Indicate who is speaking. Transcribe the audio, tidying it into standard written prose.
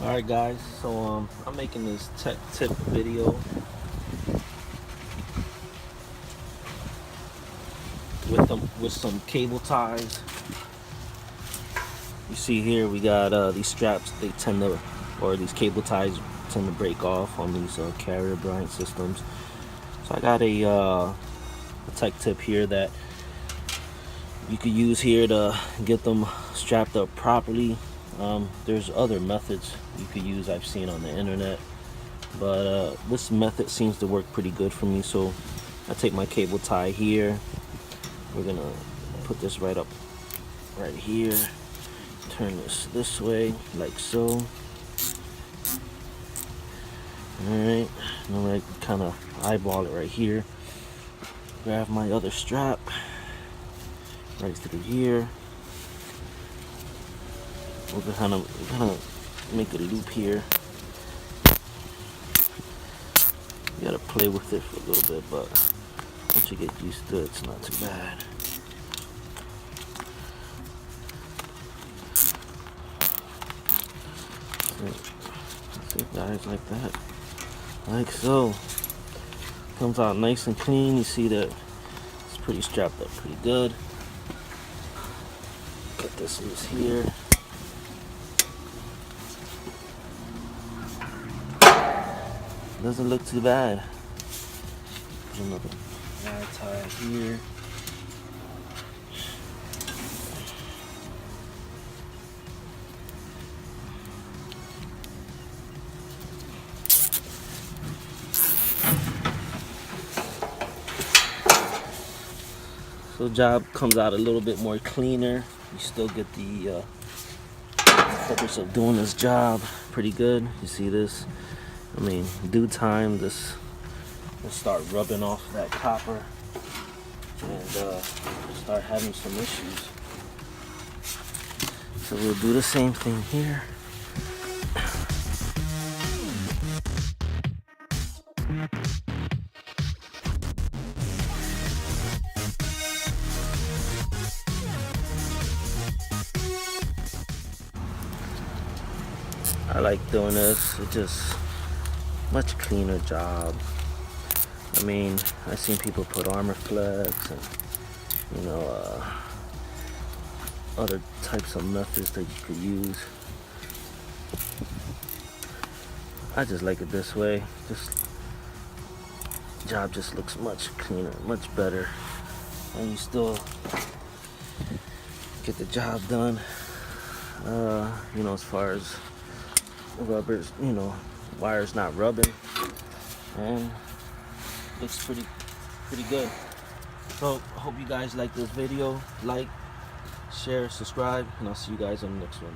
Speaker 1: Alright guys, so I'm making this tech tip video with some cable ties. You see here we got these straps. They tend to, or these cable ties tend to break off on these carrier blind systems. So I got a tech tip here that you could use here to get them strapped up properly. There's other methods you could use I've seen on the internet, but this method seems to work pretty good for me. So I take my cable tie here. We're gonna put this right here, turn this way like so. Alright, and I'm gonna kind of eyeball it right here. Grab my other strap right through here. We're gonna kind of make a loop here. You gotta play with it for a little bit, but once you get used to it, it's not too bad. That's it, guys, like that. Like so. Comes out nice and clean. You see that it's pretty strapped up pretty good. Get this loose here. Doesn't look too bad. Put another wire tie here. So the job comes out a little bit more cleaner. You still get the purpose of doing this job pretty good. You see this? I mean, due time, this will start rubbing off that copper and start having some issues. So we'll do the same thing here. I like doing this. It's just much cleaner job. I mean, I've seen people put armor flex and other types of methods that you could use. I just like it this way. Job just looks much cleaner, much better, and you still get the job done. As far as rubbers, wires not rubbing, and looks pretty good. So I hope you guys like this video. Like, share, subscribe, and I'll see you guys on the next one.